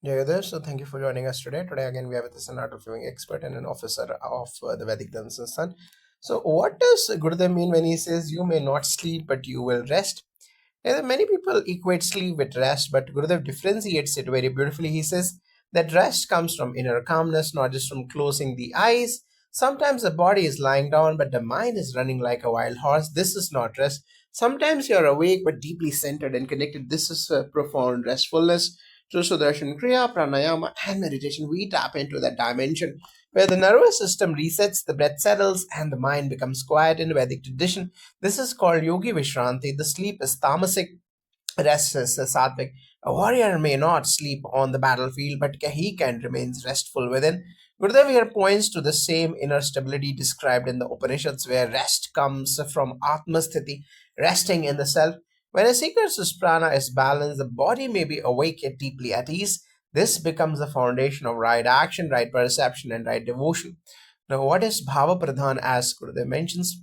Yeah, there. So thank you for joining us today. Today again we have with us an art of living expert and an officer of the Vedic Dharma Sansthan. So what does Gurudev mean when he says you may not sleep but you will rest? Yeah, many people equate sleep with rest, but Gurudev differentiates it very beautifully. He says that rest comes from inner calmness, not just from closing the eyes. Sometimes the body is lying down, but the mind is running like a wild horse. This is not rest. Sometimes you're awake but deeply centered and connected. This is a profound restfulness. Through Sudarshan Kriya, Pranayama, and meditation, we tap into that dimension where the nervous system resets, the breath settles, and the mind becomes quiet in Vedic tradition. This is called Yogi Vishranti. The sleep is tamasic, rest is sattvic. A warrior may not sleep on the battlefield, but he can remain restful within. Gurudev here points to the same inner stability described in the Upanishads, where rest comes from Atmasthiti, resting in the self. When a seeker's prana is balanced, the body may be awake yet deeply at ease. This becomes the foundation of right action, right perception, and right devotion. Now, what is Bhava Pradhan as Gurudev mentions?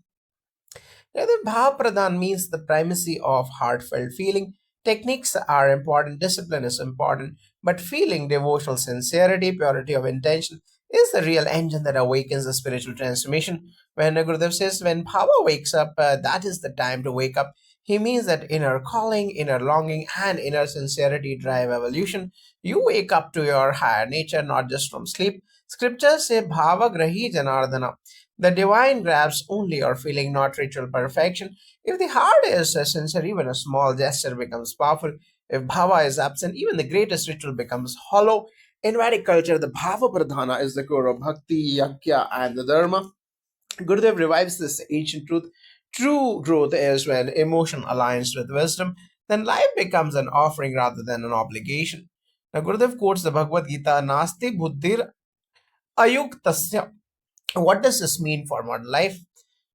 The Bhav Pradhan means the primacy of heartfelt feeling. Techniques are important, discipline is important, but feeling, devotional sincerity, purity of intention is the real engine that awakens the spiritual transformation. When Gurudev says, when Bhava wakes up, that is the time to wake up. He means that inner calling, inner longing, and inner sincerity drive evolution. You wake up to your higher nature, not just from sleep. Scriptures say, Bhava Grahi Janardana. The divine grabs only your feeling, not ritual perfection. If the heart is sincere, even a small gesture becomes powerful. If bhava is absent, even the greatest ritual becomes hollow. In Vedic culture, the bhava pradhana is the core of bhakti, yajna, and the dharma. Gurudev revives this ancient truth. True growth is when emotion aligns with wisdom, then life becomes an offering rather than an obligation. Now, Gurudev quotes the Bhagavad Gita, Nasti buddhir ayuktasya. What does this mean for modern life?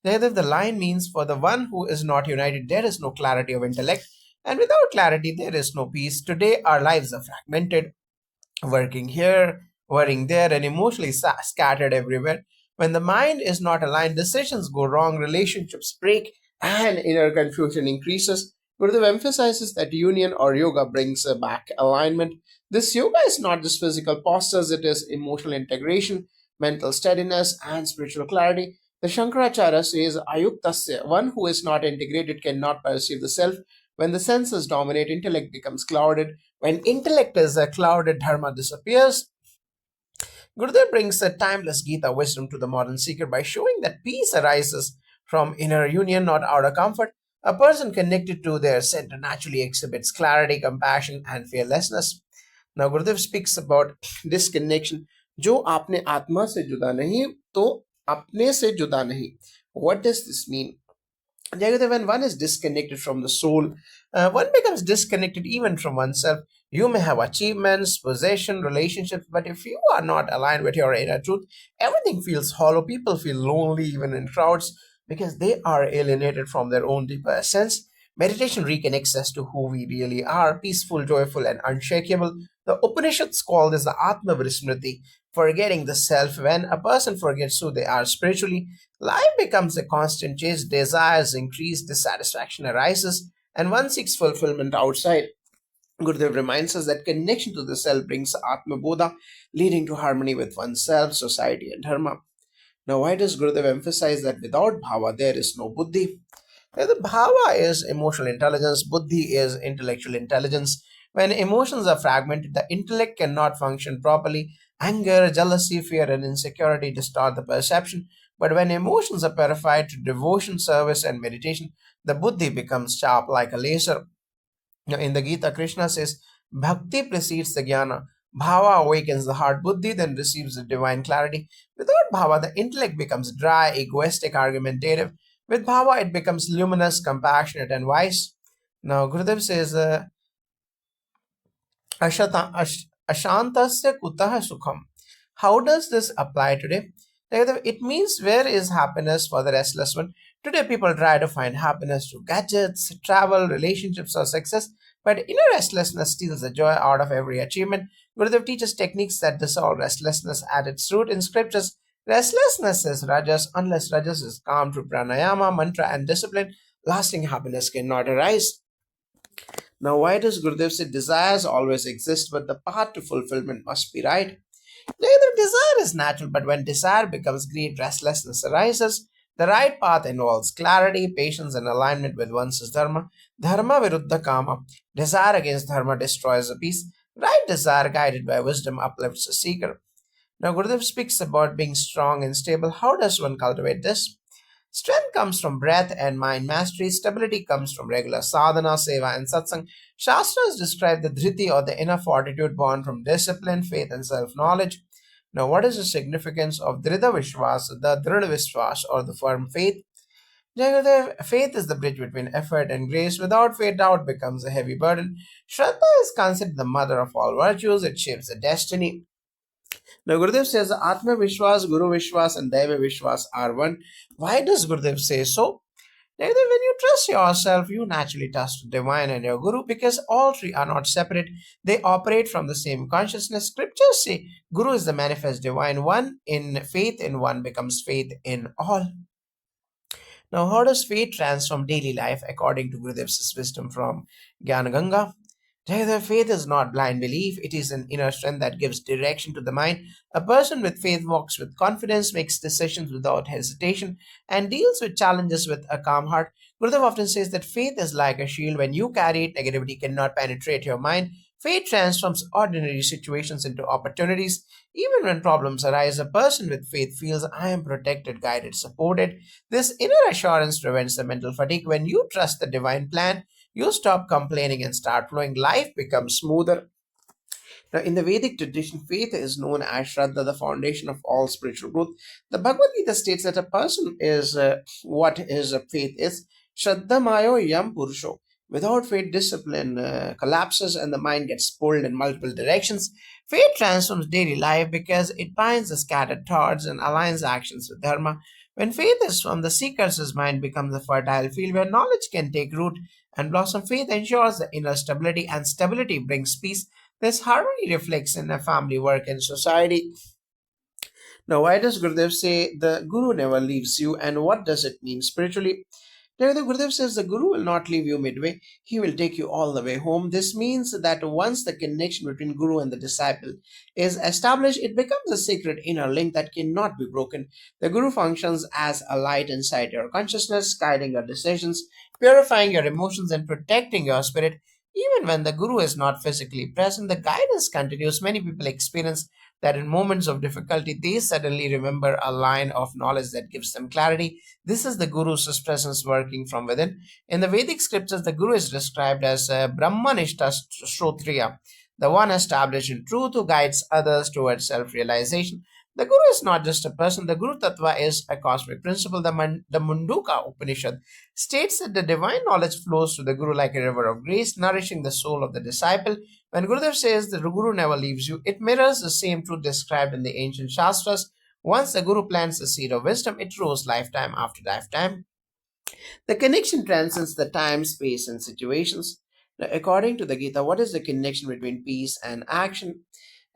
Jaydev, the line means for the one who is not united, there is no clarity of intellect, and without clarity, there is no peace. Today, our lives are fragmented, working here, worrying there, and emotionally scattered everywhere. When the mind is not aligned, decisions go wrong, relationships break, and inner confusion increases. Gurudev emphasizes that union or yoga brings back alignment. This yoga is not just physical postures, it is emotional integration, mental steadiness, and spiritual clarity. The Shankaracharya says, Ayuktasya, one who is not integrated cannot perceive the self. When the senses dominate, intellect becomes clouded. When intellect is clouded, dharma disappears. Gurudev brings a timeless Gita wisdom to the modern seeker by showing that peace arises from inner union, not outer comfort. A person connected to their center naturally exhibits clarity, compassion, and fearlessness. Now, Gurudev speaks about disconnection. जो आपने आत्मा से जुदा नहीं तो अपने से जुदा नहीं. What does this mean? Jagata, when one is disconnected from the soul, one becomes disconnected even from oneself. You may have achievements, possession, relationships, but if you are not aligned with your inner truth, everything feels hollow. People feel lonely even in crowds because they are alienated from their own deeper essence. Meditation reconnects us to who we really are, peaceful, joyful, and unshakable. The Upanishads call this the Atma Vrismriti, forgetting the self. When a person forgets who they are spiritually, life becomes a constant chase, desires increase, dissatisfaction arises, and one seeks fulfillment outside. Gurudev reminds us that connection to the self brings Atma Bodha, leading to harmony with oneself, society, and dharma. Now, why does Gurudev emphasize that without bhava there is no buddhi? The bhava is emotional intelligence, buddhi is intellectual intelligence. When emotions are fragmented, the intellect cannot function properly. Anger, jealousy, fear, and insecurity distort the perception. But when emotions are purified through devotion, service, and meditation, the buddhi becomes sharp like a laser. Now, in the Gita, Krishna says, Bhakti precedes the jnana. Bhava awakens the heart. Buddhi then receives the divine clarity. Without bhava, the intellect becomes dry, egoistic, argumentative. With bhava, it becomes luminous, compassionate, and wise. Now, Gurudev says, Ashantasya kutah sukham. How does this apply today? It means where is happiness for the restless one? Today, people try to find happiness through gadgets, travel, relationships, or success, but inner restlessness steals the joy out of every achievement. Gurudev teaches techniques that dissolve restlessness at its root in scriptures. Restlessness is rajas. Unless rajas is calm through pranayama, mantra, and discipline, lasting happiness cannot arise. Now, why does Gurudev say desires always exist, but the path to fulfillment must be right? Neither desire is natural, but when desire becomes greed, restlessness arises. The right path involves clarity, patience, and alignment with one's dharma. Dharma viruddha kama. Desire against dharma destroys the peace. Right desire, guided by wisdom, uplifts the seeker. Now, Gurudev speaks about being strong and stable. How does one cultivate this? Strength comes from breath and mind mastery. Stability comes from regular sadhana, seva, and satsang. Shastras describe the dhriti or the inner fortitude born from discipline, faith, and self knowledge. Now, what is the significance of Dhrida Vishwas, the Dhrida Vishwas, or the firm faith? Jagadev, faith is the bridge between effort and grace. Without faith, doubt becomes a heavy burden. Shraddha is considered the mother of all virtues. It shapes the destiny. Now, Gurudev says Atma Vishwas, Guru Vishwas, and Daiva Vishwas are one. Why does Gurudev say so? Jagadev, when you trust yourself, you naturally trust the divine and your Guru because all three are not separate. They operate from the same consciousness. Scriptures say Guru is the manifest divine one. In faith in one becomes faith in all. Now, how does faith transform daily life according to Gurudev's wisdom from Gyan Ganga? Jayadeva, faith is not blind belief, it is an inner strength that gives direction to the mind. A person with faith walks with confidence, makes decisions without hesitation, and deals with challenges with a calm heart. Gurudev often says that faith is like a shield. When you carry it, negativity cannot penetrate your mind. Faith transforms ordinary situations into opportunities. Even when problems arise, a person with faith feels, I am protected, guided, supported. This inner assurance prevents the mental fatigue. When you trust the divine plan, you stop complaining and start flowing. Life becomes smoother. Now, in the Vedic tradition, faith is known as Shraddha, the foundation of all spiritual growth. The Bhagavad Gita states that a person is what his faith is. Shraddha Mayo Yam Purusho. Without faith, discipline collapses and the mind gets pulled in multiple directions. Faith transforms daily life because it binds the scattered thoughts and aligns actions with dharma. When faith is from the seeker's, his mind becomes a fertile field where knowledge can take root and blossom. Faith ensures the inner stability, and stability brings peace. This harmony reflects in a family, work, and society. Now, why does Gurudev say the Guru never leaves you, and what does it mean spiritually? Jagadish Gurudev says the Guru will not leave you midway, he will take you all the way home. This means that once the connection between Guru and the disciple is established, it becomes a sacred inner link that cannot be broken. The Guru functions as a light inside your consciousness, guiding your decisions, purifying your emotions, and protecting your spirit. Even when the Guru is not physically present, the guidance continues. Many people experience that in moments of difficulty, they suddenly remember a line of knowledge that gives them clarity. This is the Guru's presence working from within. In the Vedic scriptures, the Guru is described as Brahmanishta Shrotriya, the one established in truth who guides others towards self realization. The Guru is not just a person, the Guru Tattva is a cosmic principle. The Munduka Upanishad states that the divine knowledge flows to the Guru like a river of grace, nourishing the soul of the disciple. When Gurudev says the Guru never leaves you, it mirrors the same truth described in the ancient Shastras. Once the Guru plants the seed of wisdom, it grows lifetime after lifetime. The connection transcends the time, space, and situations. Now, according to the Gita, what is the connection between peace and action?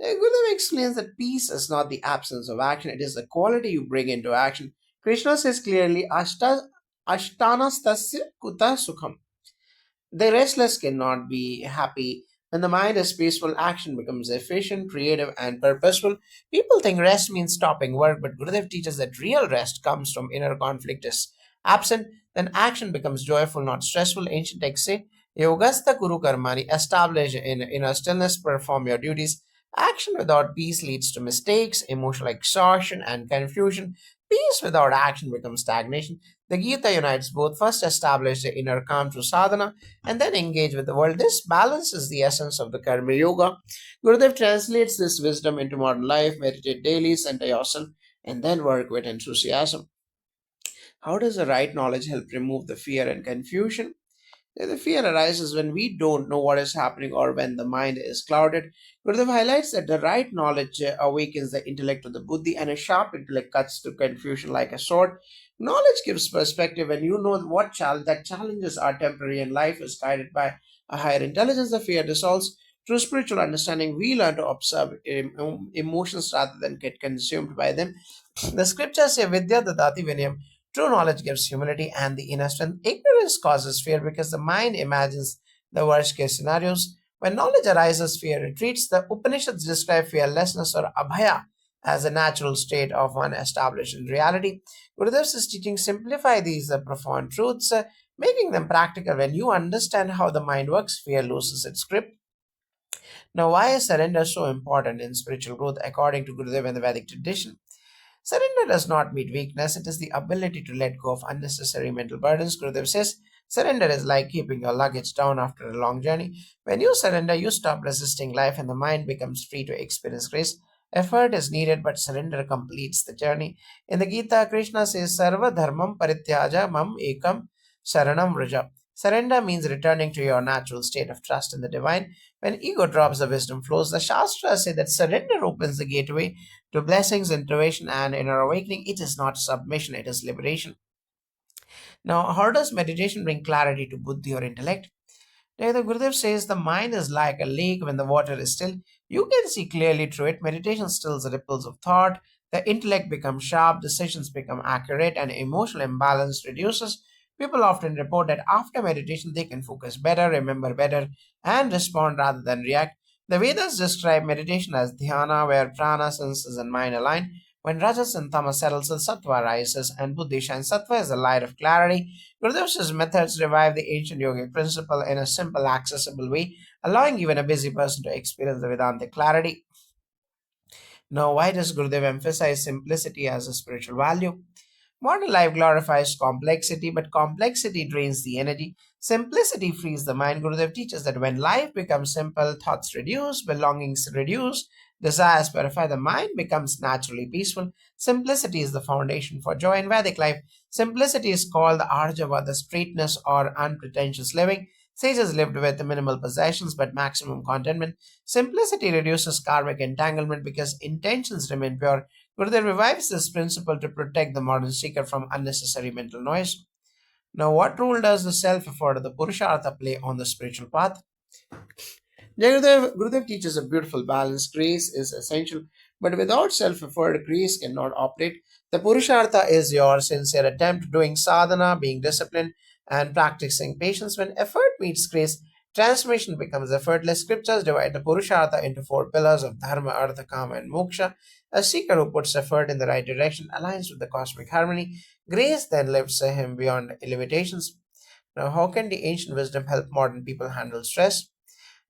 Gurudev explains that peace is not the absence of action, it is the quality you bring into action. Krishna says clearly, Ashtanastasya Kuta Sukham. The restless cannot be happy. When the mind is peaceful, action becomes efficient, creative, and purposeful. People think rest means stopping work, but Gurudev teaches that real rest comes from inner conflict is absent. Then action becomes joyful, not stressful. Ancient texts say, Yogastha Kuru Karmani, establish in inner stillness, perform your duties. Action without peace leads to mistakes, emotional exhaustion, and confusion. Peace without action becomes stagnation. The Gita unites both. First, establish the inner calm through sadhana, and then engage with the world. This balance is the essence of the Karma Yoga. Gurudev translates this wisdom into modern life. Meditate daily, center yourself, and then work with enthusiasm. How does the right knowledge help remove the fear and confusion? The fear arises when we don't know what is happening or when the mind is clouded. Gurudev highlights that the right knowledge awakens the intellect of the buddhi, and a sharp intellect cuts through confusion like a sword. Knowledge gives perspective, and you know that challenges are temporary and life is guided by a higher intelligence. The fear dissolves. Through spiritual understanding, we learn to observe emotions rather than get consumed by them. The scriptures say, Vidya dadati vinayam. True knowledge gives humility and the inner strength. Ignorance causes fear because the mind imagines the worst case scenarios. When knowledge arises, fear retreats. The Upanishads describe fearlessness or abhaya as a natural state of one established in reality. Gurudev's teachings simplify these profound truths, making them practical. When you understand how the mind works, fear loses its grip. Now, why is surrender so important in spiritual growth according to Gurudev and the Vedic tradition? Surrender does not mean weakness, it is the ability to let go of unnecessary mental burdens. Gurudev says, surrender is like keeping your luggage down after a long journey. When you surrender, you stop resisting life and the mind becomes free to experience grace. Effort is needed, but surrender completes the journey. In the Gita, Krishna says, Sarva dharmam parityaja mam ekam saranam vraja. Surrender means returning to your natural state of trust in the divine. When ego drops, the wisdom flows. The Shastras say that surrender opens the gateway to blessings, intuition, and inner awakening. It is not submission, it is liberation. Now, how does meditation bring clarity to buddhi or intellect? Now, the Gurudev says the mind is like a lake when the water is still. You can see clearly through it. Meditation stills the ripples of thought. The intellect becomes sharp, decisions become accurate, and emotional imbalance reduces. People often report that after meditation they can focus better, remember better, and respond rather than react. The Vedas describe meditation as dhyana, where prana, senses, and mind align. When rajas and tamas settles, the sattva rises, and buddhi shines. Sattva is the light of clarity. Gurudev's methods revive the ancient yogic principle in a simple, accessible way, allowing even a busy person to experience the Vedantic clarity. Now, why does Gurudev emphasize simplicity as a spiritual value? Modern life glorifies complexity, but complexity drains the energy. Simplicity frees the mind. Gurudev teaches that when life becomes simple, thoughts reduce, belongings reduce, desires purify, the mind becomes naturally peaceful. Simplicity is the foundation for joy in Vedic life. Simplicity is called the Arjava, the straightness or unpretentious living. Sages lived with minimal possessions but maximum contentment. Simplicity reduces karmic entanglement because intentions remain pure. Gurudev revives this principle to protect the modern seeker from unnecessary mental noise. Now, what role does the self effort of the Purushartha play on the spiritual path? Gurudev teaches a beautiful balance. Grace is essential, but without self effort, grace cannot operate. The Purushartha is your sincere attempt doing sadhana, being disciplined, and practicing patience. When effort meets grace, transformation becomes effortless. Scriptures divide the Purushartha into four pillars of dharma, artha, kama, and moksha. A seeker who puts effort in the right direction aligns with the cosmic harmony. Grace then lifts him beyond limitations. Now, how can the ancient wisdom help modern people handle stress?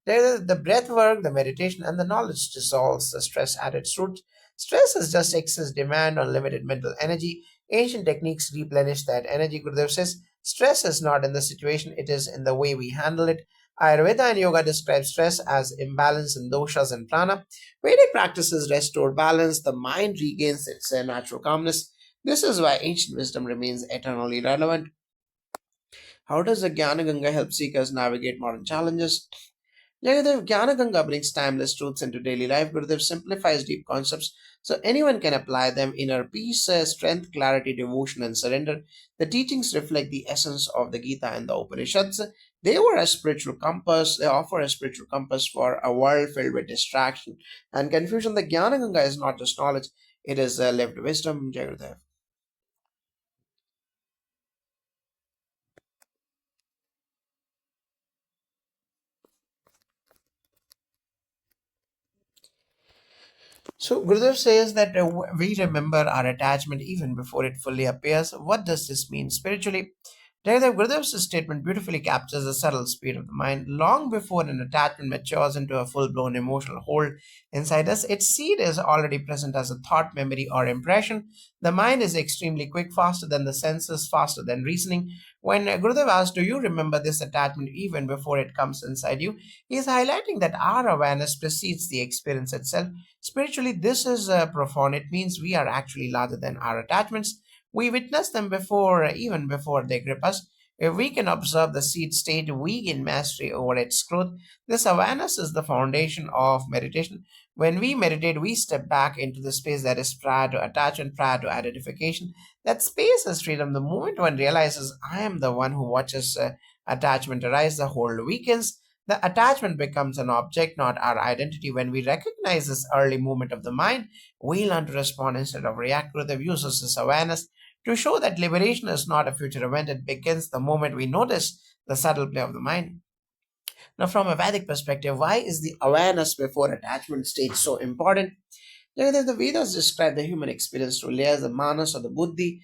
The breath work, the meditation, and the knowledge dissolves the stress at its root. Stress is just excess demand on limited mental energy. Ancient techniques replenish that energy. Gurudev says stress is not in the situation, it is in the way we handle it. Ayurveda and yoga describe stress as imbalance in doshas and prana. Vedic practices restore balance, the mind regains its natural calmness. This is why ancient wisdom remains eternally relevant. How does the Gyan Ganga help seekers navigate modern challenges? Gurudev Gyan Ganga brings timeless truths into daily life. Gurudev simplifies deep concepts so anyone can apply them. Inner peace, strength, clarity, devotion, and surrender. The teachings reflect the essence of the Gita and the Upanishads. They were a spiritual compass. They offer a spiritual compass for a world filled with distraction and confusion. The Gyan Ganga is not just knowledge; it is lived wisdom. Jai Gurudev. So Gurudev says that we remember our attachment even before it fully appears. What does this mean spiritually? Gurudev's statement beautifully captures the subtle speed of the mind. Long before an attachment matures into a full-blown emotional hold inside us, its seed is already present as a thought, memory, or impression. The mind is extremely quick, faster than the senses, faster than reasoning. When Gurudev asks, do you remember this attachment even before it comes inside you? He is highlighting that our awareness precedes the experience itself. Spiritually, this is profound. It means we are actually larger than our attachments. We witness them before, even before they grip us. If we can observe the seed state, we gain mastery over its growth. This awareness is the foundation of meditation. When we meditate, we step back into the space that is prior to attachment, prior to identification. That space is freedom. The moment one realizes, I am the one who watches attachment arise, the hold weakens. The attachment becomes an object, not our identity. When we recognize this early movement of the mind, we learn to respond instead of react. Gurudev uses this awareness to show that liberation is not a future event. It begins the moment we notice the subtle play of the mind. Now, from a Vedic perspective, why is the awareness before attachment stage so important? The Vedas describe the human experience through layers: the manas or the buddhi,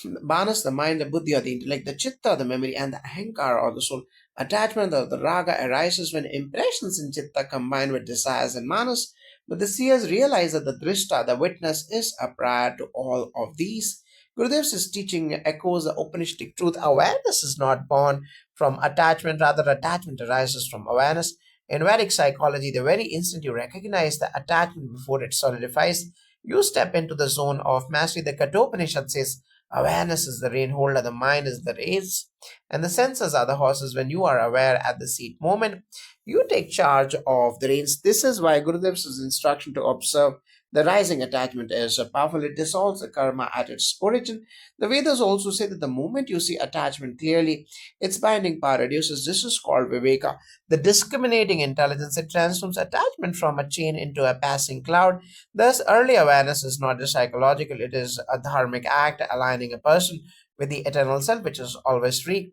manas, the mind, the buddhi or the intellect, the chitta, the memory, and the ahankara or the soul. Attachment or the raga arises when impressions in chitta combine with desires in manas, but the seers realize that the drishta, the witness, is a prior to all of these. Gurudev's teaching echoes the Upanishadic truth. Awareness is not born from attachment, rather, attachment arises from awareness. In Vedic psychology, the very instant you recognize the attachment before it solidifies, you step into the zone of mastery. The Kathopanishad says, awareness is the rein holder, the mind is the race, and the senses are the horses. When you are aware at the seat moment, you take charge of the reins. This is why Gurudev's instruction to observe the rising attachment is so powerful. It dissolves the karma at its origin. The Vedas also say that the moment you see attachment clearly, its binding power reduces. This is called viveka, the discriminating intelligence. It transforms attachment from a chain into a passing cloud. Thus, early awareness is not just psychological, it is a dharmic act aligning a person with the eternal self, which is always free.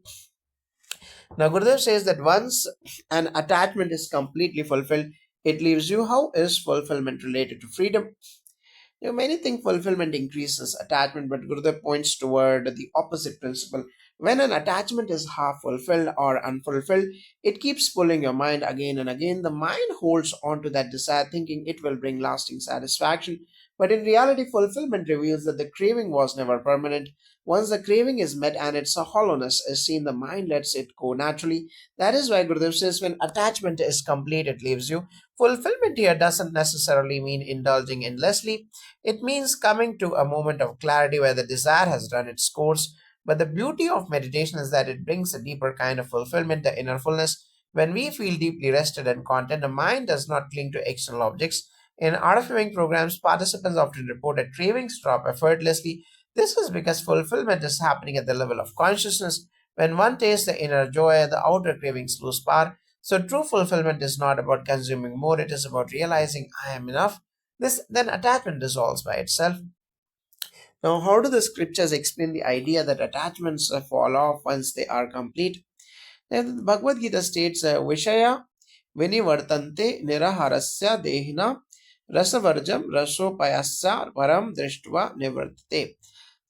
Now, Gurudev says that once an attachment is completely fulfilled, it leaves you. How is fulfillment related to freedom? Many think fulfillment increases attachment, but Gurudev points toward the opposite principle. When an attachment is half fulfilled or unfulfilled, it keeps pulling your mind again and again. The mind holds on to that desire, thinking it will bring lasting satisfaction. But in reality, fulfillment reveals that the craving was never permanent. Once the craving is met and its hollowness is seen, the mind lets it go naturally. That is why Gurudev says when attachment is complete, it leaves you. Fulfillment here doesn't necessarily mean indulging endlessly. It means coming to a moment of clarity where the desire has run its course. But the beauty of meditation is that it brings a deeper kind of fulfillment, the inner fullness. When we feel deeply rested and content, the mind does not cling to external objects. In art of living programs, participants often report that cravings drop effortlessly. This is because fulfillment is happening at the level of consciousness. When one tastes the inner joy, the outer cravings lose power. So true fulfillment is not about consuming more, it is about realizing I am enough. This then attachment dissolves by itself. Now, how do the scriptures explain the idea that attachments fall off once they are complete? Then the Bhagavad Gita states, Vishaya vinivartante niraharasya dehina rasavarjam rasopayasya param drishtva nivartate.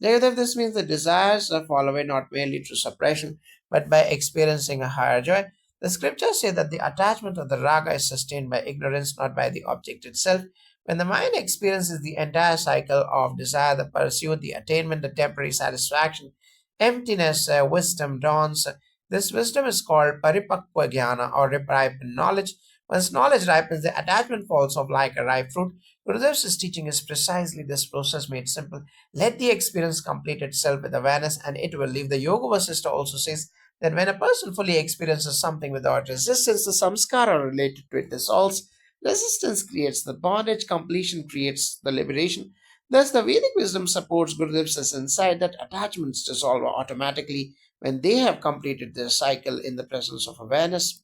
Jagadev, this means the desires fall away not merely through suppression, but by experiencing a higher joy. The scriptures say that the attachment of the raga is sustained by ignorance, not by the object itself. When the mind experiences the entire cycle of desire, the pursuit, the attainment, the temporary satisfaction, emptiness, wisdom dawns. This wisdom is called paripakwa jnana or ripened knowledge. Once knowledge ripens, the attachment falls off like a ripe fruit. Gurudev's teaching is precisely this process made simple. Let the experience complete itself with awareness and it will leave. The Yoga Vasista also says that when a person fully experiences something without resistance, the samskara related to it dissolves. Resistance creates the bondage, completion creates the liberation. Thus, the Vedic wisdom supports Gurudev's insight that attachments dissolve automatically when they have completed their cycle in the presence of awareness.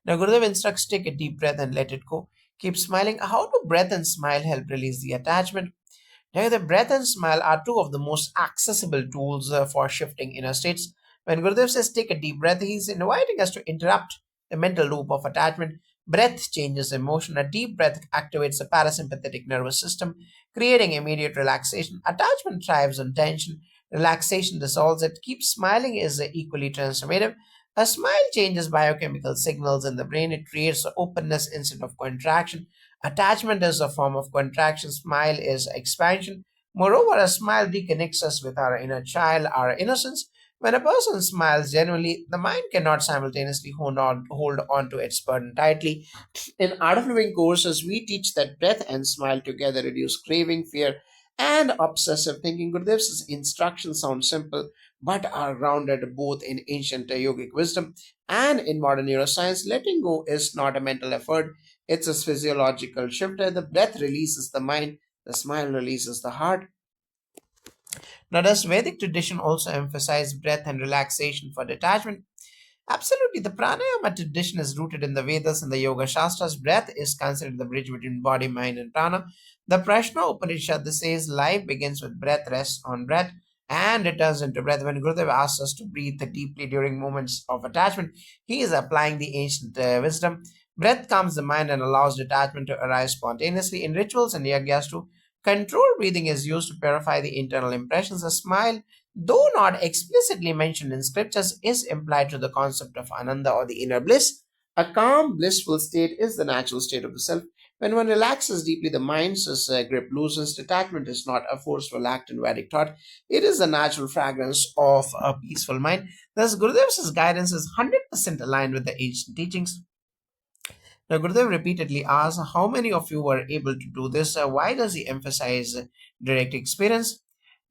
Now, Gurudev instructs take a deep breath and let it go. Keep smiling. How do breath and smile help release the attachment? Now, the breath and smile are two of the most accessible tools for shifting inner states. When Gurudev says take a deep breath, he's inviting us to interrupt the mental loop of attachment. Breath changes emotion. A deep breath activates the parasympathetic nervous system, creating immediate relaxation. Attachment thrives on tension. Relaxation dissolves it. Keep smiling is equally transformative. A smile changes biochemical signals in the brain. It creates openness instead of contraction. Attachment is a form of contraction, smile is expansion. Moreover, a smile reconnects us with our inner child, our innocence. When a person smiles genuinely, the mind cannot simultaneously hold on to its burden tightly. In Art of Living courses, we teach that breath and smile together reduce craving, fear, and obsessive thinking. Gurudev's instructions sound simple, but are grounded both in ancient yogic wisdom and in modern neuroscience. Letting go is not a mental effort, it's a physiological shift. The breath releases the mind, the smile releases the heart. Now, does Vedic tradition also emphasize breath and relaxation for detachment? Absolutely. The pranayama tradition is rooted in the Vedas and the Yoga Shastras. Breath is considered the bridge between body, mind, and prana. The Prashna Upanishad says life begins with breath, rests on breath. and returns into breath. When Gurudev asks us to breathe deeply during moments of attachment, he is applying the ancient wisdom. Breath calms the mind and allows detachment to arise spontaneously. In rituals and yagyas too, controlled breathing is used to purify the internal impressions. A smile, though not explicitly mentioned in scriptures, is implied to the concept of ananda or the inner bliss. A calm, blissful state is the natural state of the self. When one relaxes deeply, the mind's grip loosens. Detachment is not a forceful act in Vedic thought. It is the natural fragrance of a peaceful mind. Thus, Gurudev's guidance is 100% aligned with the ancient teachings. Now, Gurudev repeatedly asks, how many of you were able to do this? Why does he emphasize direct experience?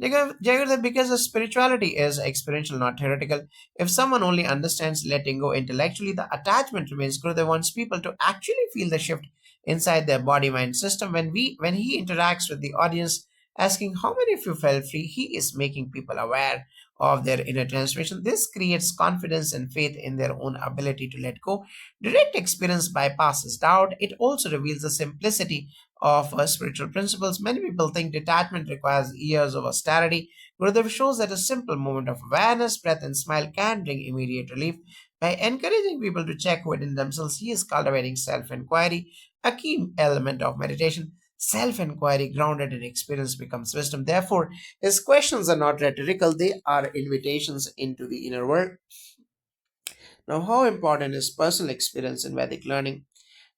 Jagaddev, because the spirituality is experiential, not theoretical. If someone only understands letting go intellectually, the attachment remains. Gurudev wants people to actually feel the shift inside their body-mind system. When he interacts with the audience, asking how many of you felt free, he is making people aware of their inner transformation. This creates confidence and faith in their own ability to let go. Direct experience bypasses doubt. It also reveals the simplicity of spiritual principles. Many people think detachment requires years of austerity. Gurudev shows that a simple moment of awareness, breath, and smile can bring immediate relief. By encouraging people to check within themselves, he is cultivating self inquiry, a key element of meditation. Self inquiry grounded in experience becomes wisdom. Therefore, his questions are not rhetorical, they are invitations into the inner world. Now, how important is personal experience in Vedic learning?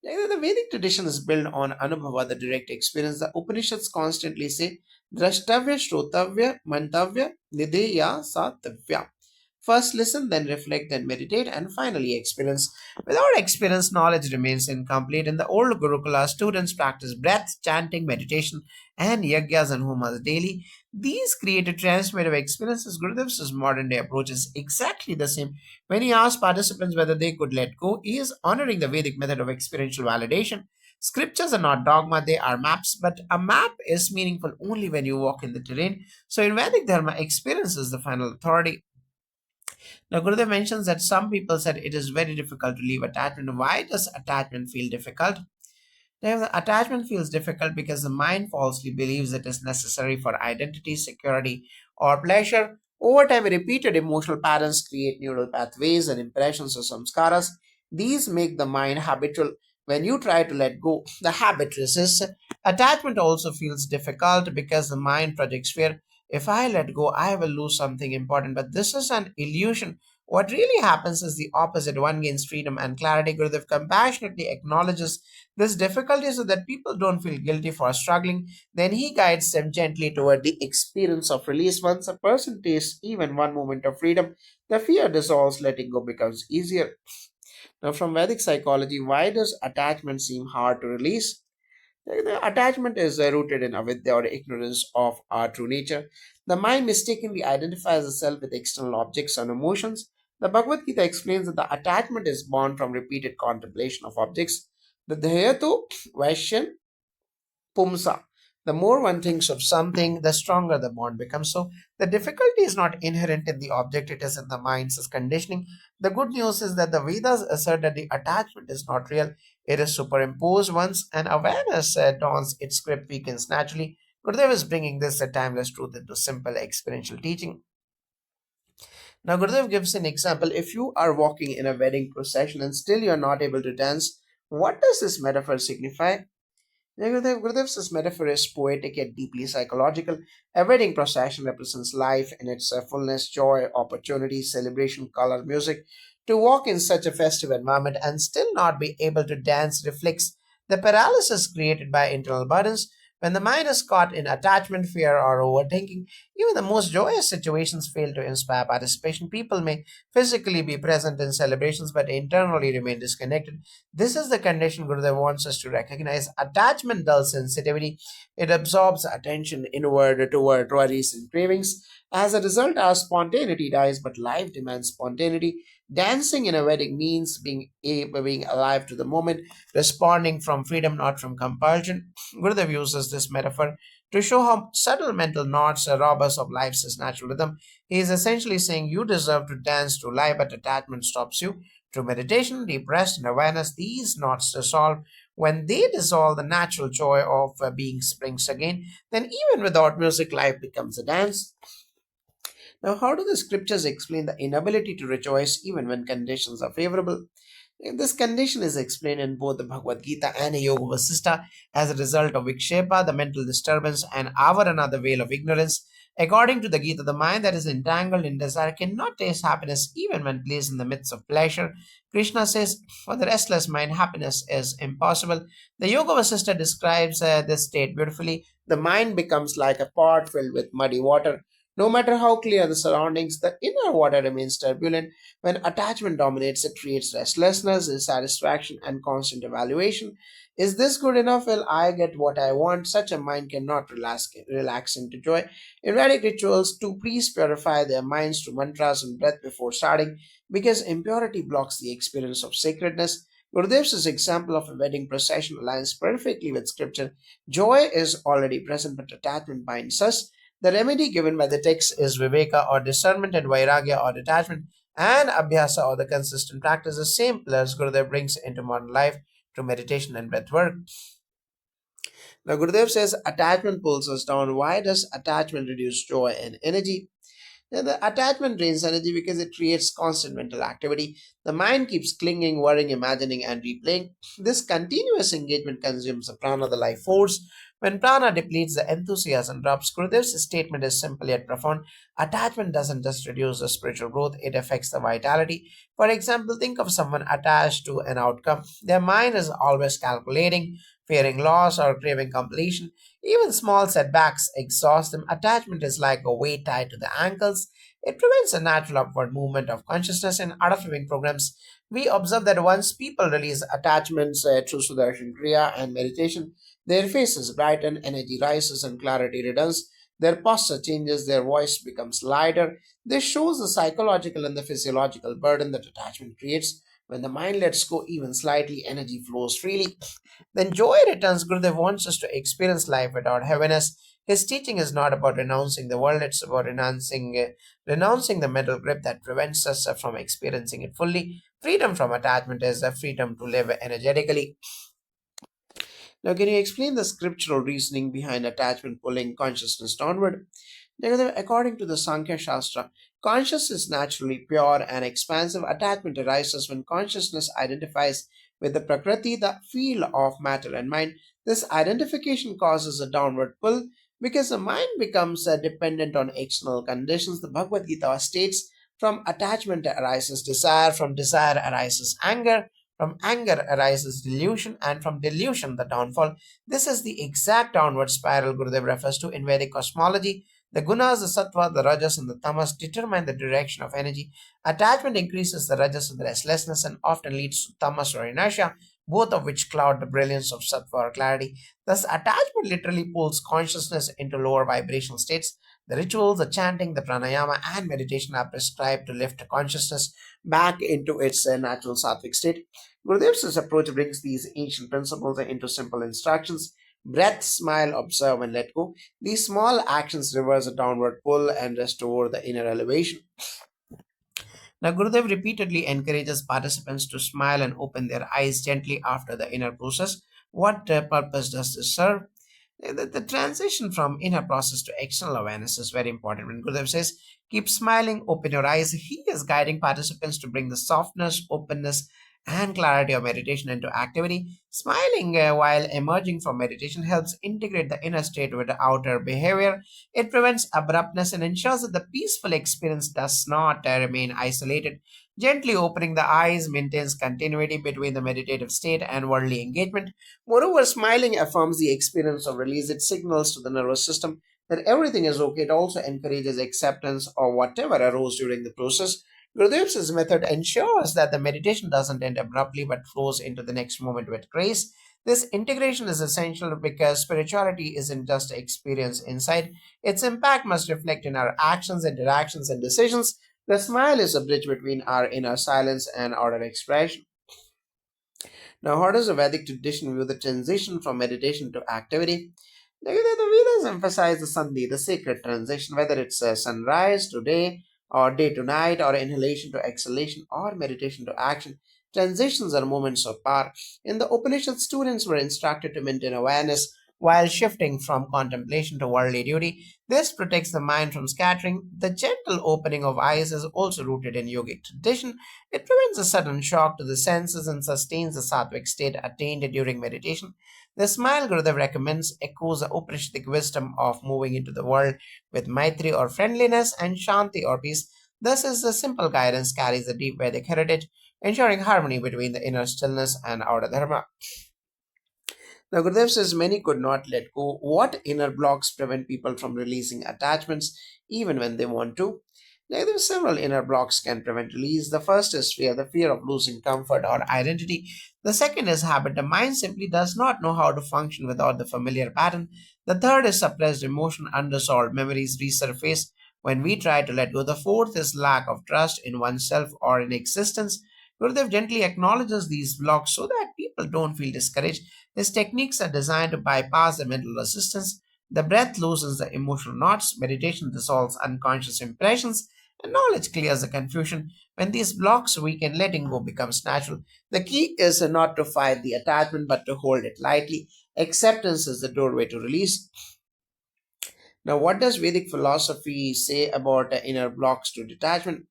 The Vedic tradition is built on Anubhava, the direct experience. The Upanishads constantly say, Drashtavya, Shrotavya, Mantavya, Nideya, Satavya. First listen, then reflect, then meditate, and finally experience. Without experience, knowledge remains incomplete. In the old Gurukula, students practice breath, chanting, meditation, and yagyas and homas daily. These created transformative experiences. Gurudev's modern day approach is exactly the same. When he asked participants whether they could let go, he is honoring the Vedic method of experiential validation. Scriptures are not dogma, they are maps, but a map is meaningful only when you walk in the terrain. So in Vedic Dharma, experience is the final authority. Now, Gurudev mentions that some people said it is very difficult to leave attachment. Why does attachment feel difficult? The attachment feels difficult because the mind falsely believes it is necessary for identity, security, or pleasure. Over time, repeated emotional patterns create neural pathways and impressions or samskaras. These make the mind habitual. When you try to let go, the habit resists. Attachment also feels difficult because the mind projects fear. If I let go, I will lose something important. But this is an illusion. What really happens is the opposite. One gains freedom and clarity. Gurudev compassionately acknowledges this difficulty so that people don't feel guilty for struggling. Then he guides them gently toward the experience of release. Once a person tastes even one moment of freedom, the fear dissolves, letting go becomes easier. Now, from Vedic psychology, why does attachment seem hard to release? The attachment is rooted in avidya or ignorance of our true nature. The mind mistakenly identifies itself with external objects and emotions. The Bhagavad Gita explains that the attachment is born from repeated contemplation of objects. The Dhyatu Vaishyan Pumsa. The more one thinks of something, the stronger the bond becomes. So, the difficulty is not inherent in the object, it is in the mind's conditioning. The good news is that the Vedas assert that the attachment is not real, it is superimposed. Once an awareness dawns, its grip weakens naturally. Gurudev is bringing this timeless truth into simple experiential teaching. Now, Gurudev gives an example. If you are walking in a wedding procession and still you are not able to dance, what does this metaphor signify? Gurudev's metaphor is poetic yet deeply psychological. A wedding procession represents life in its fullness, joy, opportunity, celebration, color, music. To walk in such a festive environment and still not be able to dance reflects the paralysis created by internal burdens. When the mind is caught in attachment, fear, or overthinking, even the most joyous situations fail to inspire participation. People may physically be present in celebrations but internally remain disconnected. This is the condition Gurudev wants us to recognize. Attachment dulls sensitivity. It absorbs attention inward toward worries and cravings. As a result, our spontaneity dies, but life demands spontaneity. Dancing in a wedding means being alive to the moment, responding from freedom, not from compulsion. Gurudev uses this metaphor to show how subtle mental knots rob us of life's natural rhythm. He is essentially saying you deserve to dance through life, but attachment stops you. Through meditation, deep rest, and awareness, these knots dissolve. When they dissolve, the natural joy of being springs again. Then, even without music, life becomes a dance. Now, how do the scriptures explain the inability to rejoice even when conditions are favorable? This condition is explained in both the Bhagavad Gita and a Yoga Vasista as a result of Vikshepa, the mental disturbance, and another veil of ignorance. According to the Gita, the mind that is entangled in desire cannot taste happiness even when placed in the midst of pleasure. Krishna says, for the restless mind, happiness is impossible. The Yoga Vasista describes this state beautifully. The mind becomes like a pot filled with muddy water. No matter how clear the surroundings, the inner water remains turbulent. When attachment dominates, it creates restlessness, dissatisfaction, and constant evaluation. Is this good enough? Will I get what I want? Such a mind cannot relax into joy. In Vedic rituals, two priests purify their minds through mantras and breath before starting because impurity blocks the experience of sacredness. Gurudev's example of a wedding procession aligns perfectly with scripture. Joy is already present, but attachment binds us. The remedy given by the text is viveka or discernment, and vairagya or detachment, and abhyasa or the consistent practice, the same pillars Gurudev brings into modern life through meditation and breath work. Now, Gurudev says attachment pulls us down. Why does attachment reduce joy and energy? Now, the attachment drains energy because it creates constant mental activity. The mind keeps clinging, worrying, imagining, and replaying. This continuous engagement consumes the prana, the life force. When prana depletes, the enthusiasm drops. Gurudev's statement is simple yet profound. Attachment doesn't just reduce the spiritual growth, it affects the vitality. For example, think of someone attached to an outcome. Their mind is always calculating, fearing loss, or craving completion. Even small setbacks exhaust them. Attachment is like a weight tied to the ankles. It prevents a natural upward movement of consciousness in art of living programs. We observe that once people release attachments through Sudarshan Kriya and meditation, their faces brighten, energy rises, and clarity returns. Their posture changes, their voice becomes lighter. This shows the psychological and the physiological burden that attachment creates. When the mind lets go even slightly, energy flows freely. Then joy returns. Gurudev wants us to experience life without heaviness. His teaching is not about renouncing the world, it's about renouncing the mental grip that prevents us from experiencing it fully. Freedom from attachment is the freedom to live energetically. Now, can you explain the scriptural reasoning behind attachment pulling consciousness downward? According to the Sankhya Shastra, consciousness is naturally pure and expansive. Attachment arises when consciousness identifies with the Prakriti, the field of matter and mind. This identification causes a downward pull because the mind becomes dependent on external conditions. The Bhagavad Gita states, from attachment arises desire, from desire arises anger, from anger arises delusion, and from delusion the downfall. This is the exact downward spiral Gurudev refers to in Vedic cosmology. The gunas, the sattva, the rajas, and the tamas determine the direction of energy. Attachment increases the rajas and the restlessness and often leads to tamas or inertia, both of which cloud the brilliance of sattva or clarity. Thus, attachment literally pulls consciousness into lower vibrational states. The rituals, the chanting, the pranayama, and meditation are prescribed to lift consciousness back into its natural sattvic state. Gurudev's approach brings these ancient principles into simple instructions. Breath, smile, observe, and let go. These small actions reverse a downward pull and restore the inner elevation. Now, Gurudev repeatedly encourages participants to smile and open their eyes gently after the inner process. What purpose does this serve? The transition from inner process to external awareness is very important. When Gurudev says, keep smiling, open your eyes, he is guiding participants to bring the softness, openness, and clarity of meditation into activity. Smiling while emerging from meditation helps integrate the inner state with the outer behavior. It prevents abruptness and ensures that the peaceful experience does not remain isolated. Gently opening the eyes maintains continuity between the meditative state and worldly engagement. Moreover, smiling affirms the experience of release. It signals to the nervous system that everything is okay. It also encourages acceptance of whatever arose during the process. Gurudev's method ensures that the meditation doesn't end abruptly but flows into the next moment with grace. This integration is essential because spirituality isn't just experience inside, its impact must reflect in our actions, interactions, and decisions. The smile is a bridge between our inner silence and outer expression. Now, how does the Vedic tradition view the transition from meditation to activity? The Vedas emphasize the sandhi, the sacred transition, whether it's a sunrise to day, or day to night, or inhalation to exhalation, or meditation to action. Transitions are moments of power. In the Upanishad, students were instructed to maintain awareness while shifting from contemplation to worldly duty. This protects the mind from scattering. The gentle opening of eyes is also rooted in yogic tradition. It prevents a sudden shock to the senses and sustains the sattvic state attained during meditation. The smile Gurudev recommends echoes the Upanishadic wisdom of moving into the world with Maitri or friendliness and Shanti or peace. Thus, is the simple guidance carries a deep Vedic heritage, ensuring harmony between the inner stillness and outer dharma. Now, Gurudev says many could not let go. What inner blocks prevent people from releasing attachments even when they want to? Now, there are several inner blocks can prevent release. The first is fear, the fear of losing comfort or identity. The second is habit. The mind simply does not know how to function without the familiar pattern. The third is suppressed emotion, unresolved memories resurface when we try to let go. The fourth is lack of trust in oneself or in existence. Gurudev gently acknowledges these blocks so that people don't feel discouraged. His techniques are designed to bypass the mental resistance. The breath loosens the emotional knots, meditation dissolves unconscious impressions, and knowledge clears the confusion. When these blocks weaken, letting go becomes natural. The key is not to fight the attachment but to hold it lightly. Acceptance is the doorway to release. Now, what does Vedic philosophy say about inner blocks to detachment?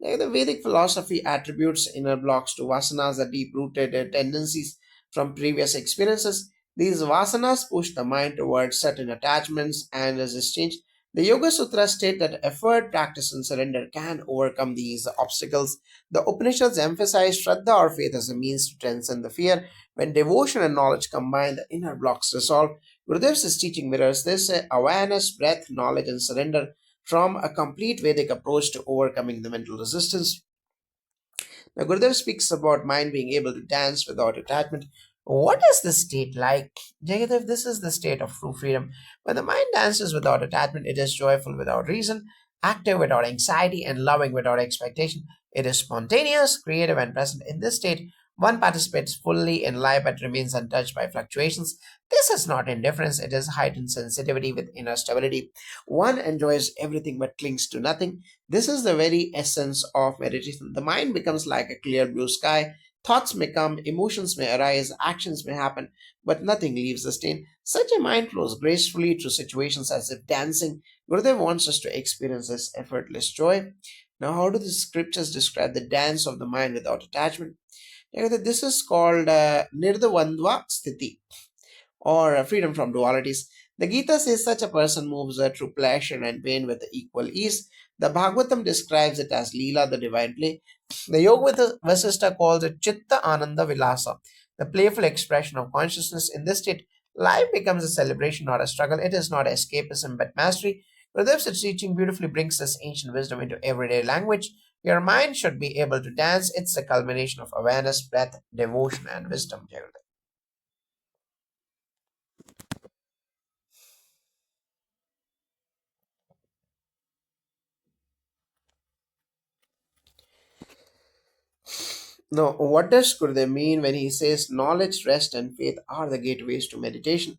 The Vedic philosophy attributes inner blocks to vasanas, the deep rooted tendencies from previous experiences. These vasanas push the mind towards certain attachments and resist change. The Yoga Sutras state that effort, practice, and surrender can overcome these obstacles. The Upanishads emphasize Shraddha or faith as a means to transcend the fear. When devotion and knowledge combine, the inner blocks dissolve. Gurudev's teaching mirrors this awareness, breath, knowledge, and surrender from a complete Vedic approach to overcoming the mental resistance. Now, Gurudev speaks about mind being able to dance without attachment. What is this state like? Jagadev, this is the state of true freedom. When the mind dances without attachment, it is joyful without reason, active without anxiety, and loving without expectation. It is spontaneous, creative, and present. In this state, one participates fully in life but remains untouched by fluctuations. This is not indifference, it is heightened sensitivity with inner stability. One enjoys everything but clings to nothing. This is the very essence of meditation. The mind becomes like a clear blue sky. Thoughts may come, emotions may arise, actions may happen, but nothing leaves the stain. Such a mind flows gracefully through situations as if dancing. Gurudev wants us to experience this effortless joy. Now, how do the scriptures describe the dance of the mind without attachment? This is called Nirdvandva Sthiti, or freedom from dualities. The Gita says such a person moves through pleasure and pain with equal ease. The Bhagavatam describes it as Leela, the divine play. The Yoga Vasista calls it Chitta Ananda Vilasa, the playful expression of consciousness. In this state, life becomes a celebration, not a struggle. It is not escapism but mastery. Gurudev's teaching beautifully brings this ancient wisdom into everyday language. Your mind should be able to dance. It's a culmination of awareness, breath, devotion, and wisdom. Now, what does Gurudev mean when he says knowledge, rest, and faith are the gateways to meditation?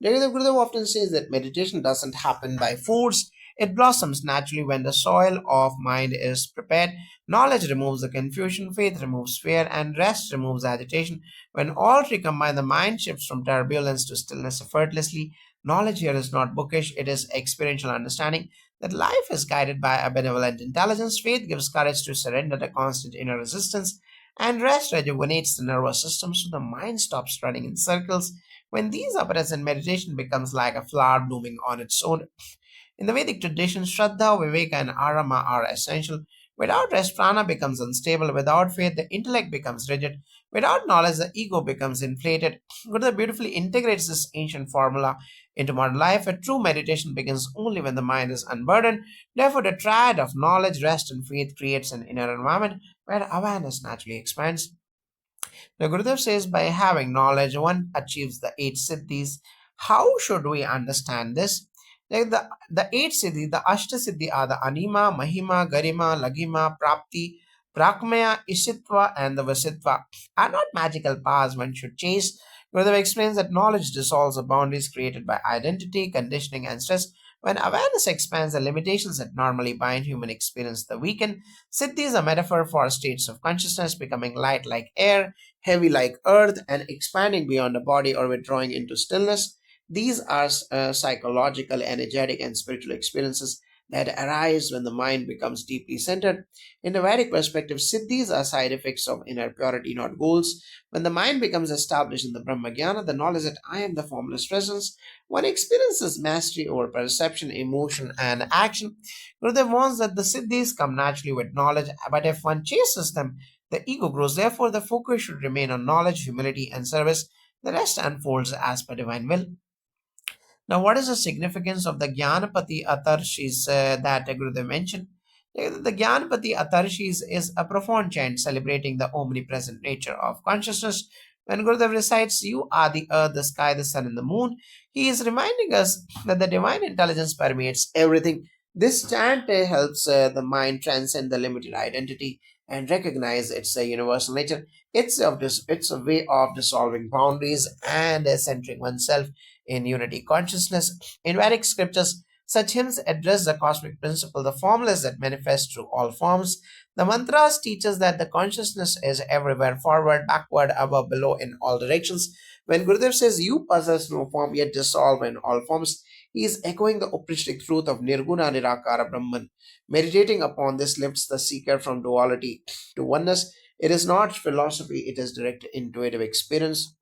Jagadev Gurudev often says that meditation doesn't happen by force. It blossoms naturally when the soil of mind is prepared. Knowledge removes the confusion, faith removes fear, and rest removes agitation. When all three combine, the mind shifts from turbulence to stillness effortlessly. Knowledge here is not bookish, it is experiential understanding that life is guided by a benevolent intelligence. Faith gives courage to surrender the constant inner resistance, and rest rejuvenates the nervous system so the mind stops running in circles. When these are present, meditation becomes like a flower blooming on its own. In the Vedic tradition, Shraddha, Viveka, and Arama are essential. Without rest, prana becomes unstable. Without faith, the intellect becomes rigid. Without knowledge, the ego becomes inflated. Buddha beautifully integrates this ancient formula into modern life. A true meditation begins only when the mind is unburdened. Therefore, the triad of knowledge, rest, and faith creates an inner environment where awareness naturally expands. The Gurudev says by having knowledge, one achieves the eight siddhis. How should we understand this? Like the eight siddhi, the Ashta siddhi are the Anima, Mahima, Garima, Lagima, Prapti, Prakmaya, Ishitva, and the Vasitva are not magical powers one should chase. Gurudev explains that knowledge dissolves the boundaries created by identity, conditioning, and stress. When awareness expands, the limitations that normally bind human experience the weaken. Siddhi is a metaphor for states of consciousness becoming light like air, heavy like earth, and expanding beyond the body or withdrawing into stillness. These are psychological, energetic, and spiritual experiences that arise when the mind becomes deeply centered. In the Vedic perspective, siddhis are side effects of inner purity, not goals. When the mind becomes established in the Brahmajnana, the knowledge that I am the formless presence, one experiences mastery over perception, emotion, and action. Gurudev warns that the siddhis come naturally with knowledge, but if one chases them, the ego grows. Therefore, the focus should remain on knowledge, humility, and service. The rest unfolds as per divine will. Now, what is the significance of the Gyanapati Atarshis that Gurudev mentioned? The Gyanapati Atarshis is a profound chant celebrating the omnipresent nature of consciousness. When Gurudev recites, "You are the earth, the sky, the sun, and the moon," he is reminding us that the divine intelligence permeates everything. This chant helps the mind transcend the limited identity and recognize its universal nature. It's a way of dissolving boundaries and centering oneself in unity consciousness. In Vedic scriptures, such hymns address the cosmic principle, the formless that manifests through all forms. The mantras teach us that the consciousness is everywhere, forward, backward, above, below, in all directions. When Gurudev says, "You possess no form, yet dissolve in all forms," he is echoing the Upanishadic truth of Nirguna Nirakara Brahman. Meditating upon this lifts the seeker from duality to oneness. It is not philosophy, it is direct intuitive experience.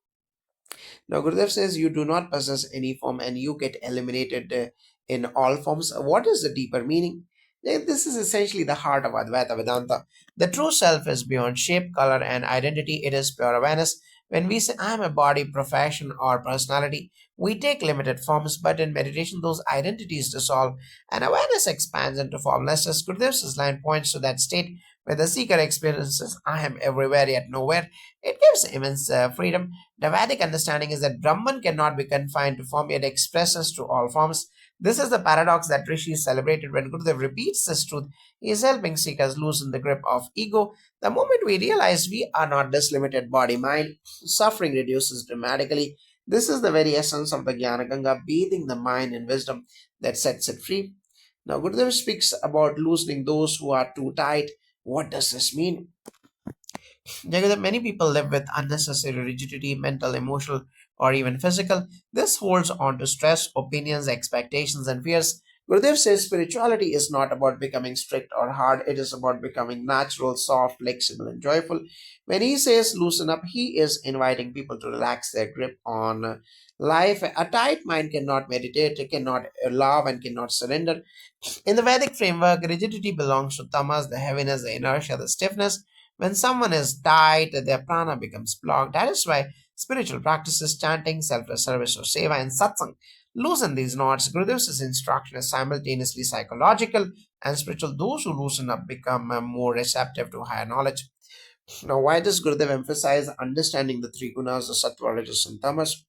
Now, Gurudev says you do not possess any form and you get eliminated in all forms. What is the deeper meaning? This is essentially the heart of Advaita Vedanta. The true self is beyond shape, color, and identity. It is pure awareness. When we say, "I am a body, profession, or personality," we take limited forms, but in meditation, those identities dissolve and awareness expands into formlessness. Gurudev's line points to that state where the seeker experiences, "I am everywhere yet nowhere." It gives immense freedom. The Vedic understanding is that Brahman cannot be confined to form yet expresses through all forms. This is the paradox that rishis celebrated. When Gurudev repeats this truth, he is helping seekers loosen the grip of ego. The moment we realize we are not this limited body mind, suffering reduces dramatically. This is the very essence of the Gyan Ganga, bathing the mind in wisdom that sets it free. Now, Gurudev speaks about loosening those who are too tight. What does this mean? Jagadav, many people live with unnecessary rigidity, mental, emotional, or even physical. This holds on to stress, opinions, expectations, and fears. Gurudev says spirituality is not about becoming strict or hard, it is about becoming natural, soft, flexible, and joyful. When he says loosen up, he is inviting people to relax their grip on life. A tight mind cannot meditate, it cannot love, and cannot surrender. In the Vedic framework, rigidity belongs to tamas, the heaviness, the inertia, the stiffness. When someone is tight, their prana becomes blocked. That is why spiritual practices, chanting, selfless service, or seva, and satsang loosen these knots. Gurudev's instruction is simultaneously psychological and spiritual. Those who loosen up become more receptive to higher knowledge. Now, why does Gurudev emphasize understanding the three gunas, the sattva, rajas, and tamas?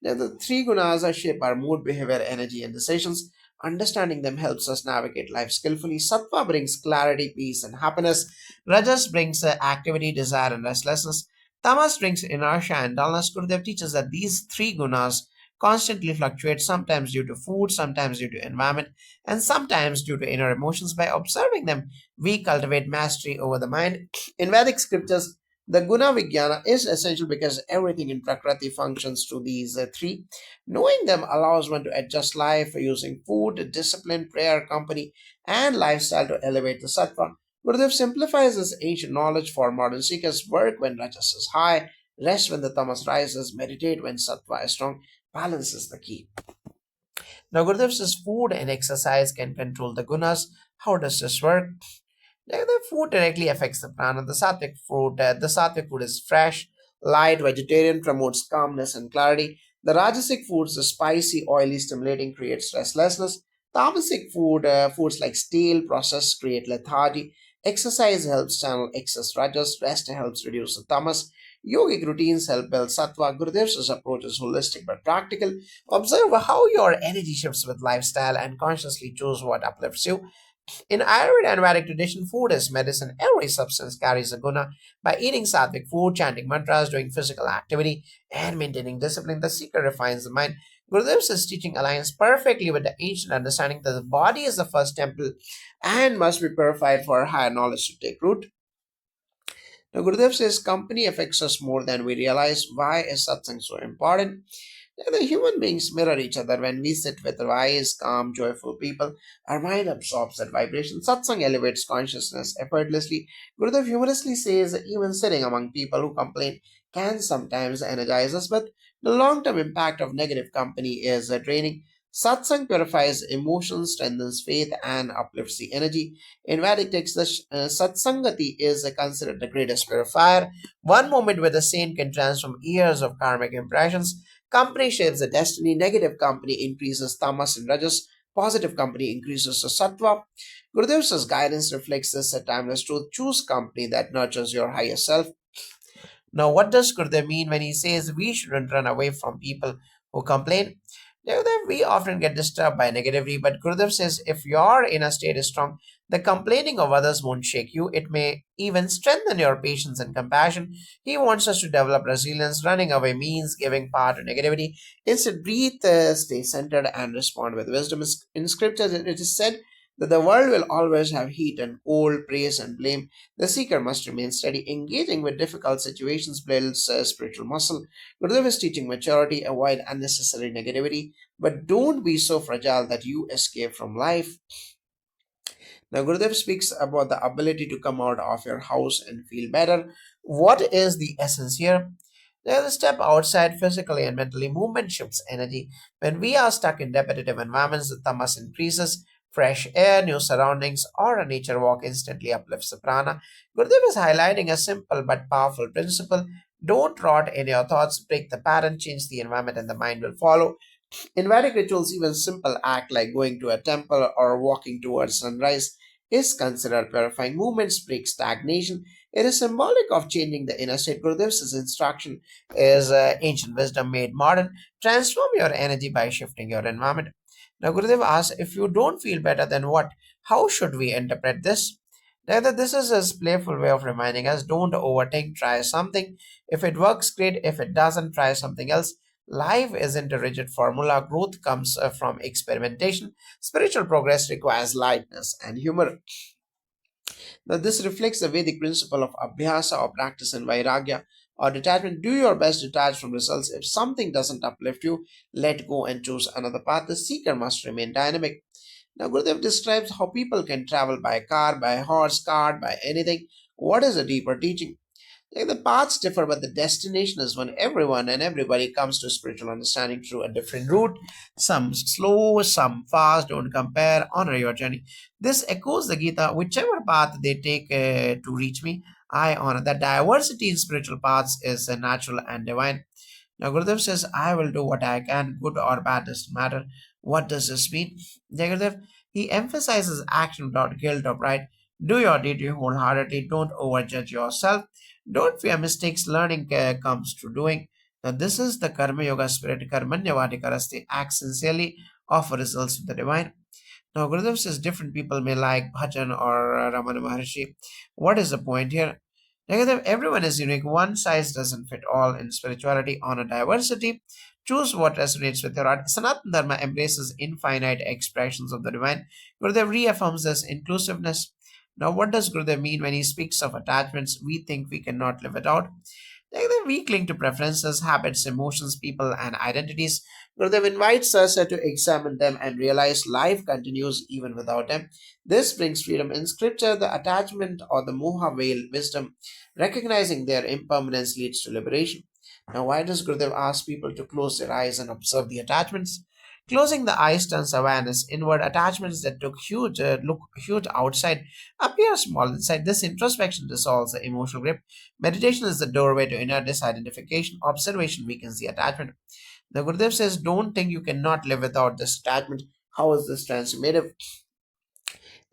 Now, the three gunas shape our mood, behavior, energy, and decisions. Understanding them helps us navigate life skillfully. Sattva brings clarity, peace, and happiness. Rajas brings activity, desire, and restlessness. Tamas brings inertia and dullness. Gurudev teaches that these three gunas constantly fluctuate, sometimes due to food, sometimes due to environment, and sometimes due to inner emotions. By observing them, we cultivate mastery over the mind. In Vedic scriptures, the guna vijnana is essential because everything in Prakriti functions through these three. Knowing them allows one to adjust life using food, discipline, prayer, company, and lifestyle to elevate the sattva. Gurudev simplifies this ancient knowledge for modern seekers. Work when rajas is high, rest when the tamas rises, meditate when sattva is strong. Balance is the key. Now, Gurudev says food and exercise can control the gunas. How does this work? The food directly affects the prana. The sattvic food is fresh, light, vegetarian, promotes calmness and clarity. The rajasic foods, the spicy, oily, stimulating, creates restlessness. Tamasic foods like stale, processed, create lethargy. Exercise helps channel excess rajas. Rest helps reduce the tamas. Yogic routines help build sattva. Gurudev's approach is holistic but practical. Observe how your energy shifts with lifestyle and consciously choose what uplifts you. In Ayurveda and Vedic tradition, food is medicine. Every substance carries a guna. By eating sattvic food, chanting mantras, doing physical activity, and maintaining discipline, the seeker refines the mind. Gurudev's teaching aligns perfectly with the ancient understanding that the body is the first temple and must be purified for higher knowledge to take root. Now, Gurudev says company affects us more than we realize. Why is satsang so important? The human beings mirror each other. When we sit with wise, calm, joyful people, our mind absorbs that vibration. Satsang elevates consciousness effortlessly. Gurudev humorously says that even sitting among people who complain can sometimes energize us, but the long term impact of negative company is draining. Satsang purifies emotions, strengthens faith, and uplifts the energy. In Vedic texts, Satsangati is considered the greatest purifier. One moment with a saint can transform years of karmic impressions. Company shapes the destiny. Negative company increases tamas and rajas. Positive company increases the sattva. Gurudev's guidance reflects this timeless truth. Choose company that nurtures your higher self. Now, what does Gurudev mean when he says we shouldn't run away from people who complain? Gurudev, we often get disturbed by negativity, but Gurudev says if your inner state is strong, the complaining of others won't shake you. It may even strengthen your patience and compassion. He wants us to develop resilience. Running away means giving power to negativity. Instead, breathe, stay centered, and respond with wisdom. In scripture, it is said that the world will always have heat and cold, praise and blame. The seeker must remain steady. Engaging with difficult situations builds spiritual muscle. Gurudev is teaching maturity, avoid unnecessary negativity, but don't be so fragile that you escape from life. Now, Gurudev speaks about the ability to come out of your house and feel better. What is the essence here? There's a step outside physically and mentally. Movement shifts energy. When we are stuck in repetitive environments, the tamas increases. Fresh air, new surroundings, or a nature walk instantly uplifts the prana. Gurudev is highlighting a simple but powerful principle. Don't rot in your thoughts, break the pattern, change the environment, and the mind will follow. In Vedic rituals, even simple act like going to a temple or walking towards sunrise is considered purifying. Movements break stagnation. It is symbolic of changing the inner state. Gurudev's instruction is ancient wisdom made modern. Transform your energy by shifting your environment. Now, Gurudev asks, if you don't feel better, then what? How should we interpret this? Rather, this is his playful way of reminding us don't overthink, try something. If it works, great. If it doesn't, try something else. Life isn't a rigid formula. Growth comes from experimentation. Spiritual progress requires lightness and humor. Now, this reflects the Vedic principle of abhyasa or practice and vairagya or detachment. Do your best to detach from results. If something doesn't uplift you, let go and choose another path. The seeker must remain dynamic. Now, Gurudev describes how people can travel by car, by horse, cart, by anything. What is a deeper teaching? Like the paths differ, but the destination is one. Everyone and everybody comes to spiritual understanding through a different route. Some slow, some fast. Don't compare. Honor your journey. This echoes the Gita. Whichever path they take to reach me, I honor. That diversity in spiritual paths is natural and divine. Now, Gurudev says, I will do what I can, good or bad doesn't matter. What does this mean? Gurudev, he emphasizes action without guilt or pride. Do your duty wholeheartedly. Don't overjudge yourself. Don't fear mistakes. Learning comes through doing. Now, this is the Karma Yoga spirit. Karmanyavadi Karaste. Act sincerely, offer results with the divine. Now, Gurudev says different people may like bhajan or Ramana Maharshi. What is the point here? Gurudev, everyone is unique. One size doesn't fit all in spirituality. Honor diversity. Choose what resonates with your heart. Sanatana Dharma embraces infinite expressions of the divine. Gurudev reaffirms this inclusiveness. Now, what does Gurudev mean when he speaks of attachments we think we cannot live without? We cling to preferences, habits, emotions, people, and identities. Gurudev invites us to examine them and realize life continues even without them. This brings freedom. In scripture, the attachment or the moha veil wisdom, recognizing their impermanence leads to liberation. Now, why does Gurudev ask people to close their eyes and observe the attachments? Closing the eyes turns awareness inward. Attachments that look huge outside appear small inside. This introspection dissolves the emotional grip. Meditation is the doorway to inner disidentification. Observation weakens the attachment. The Gurudev says, don't think you cannot live without this attachment. How is this transformative?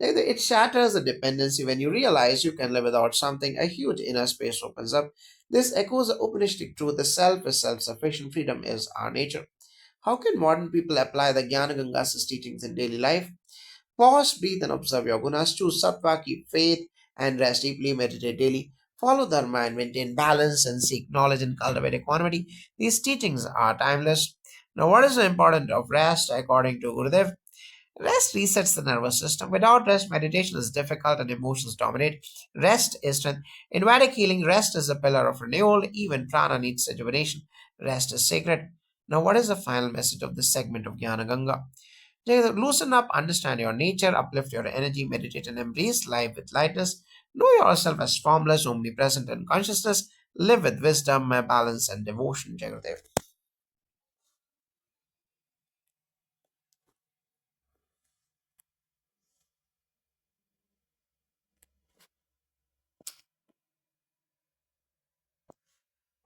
It shatters the dependency. When you realize you can live without something, a huge inner space opens up. This echoes the Upanishadic truth: the self is self sufficient, freedom is our nature. How can modern people apply the Gyan Ganga's teachings in daily life? Pause, breathe, and observe your gunas. Choose sattva, keep faith, and rest deeply. Meditate daily. Follow dharma and maintain balance and seek knowledge and cultivate equanimity. These teachings are timeless. Now, what is the importance of rest according to Gurudev? Rest resets the nervous system. Without rest, meditation is difficult and emotions dominate. Rest is strength. In Vedic healing, rest is a pillar of renewal. Even prana needs rejuvenation. Rest is sacred. Now, what is the final message of this segment of Gyan Ganga? Loosen up, understand your nature, uplift your energy, meditate and embrace life with lightness. Know yourself as formless, omnipresent, and consciousness. Live with wisdom, balance, and devotion, Jagadev.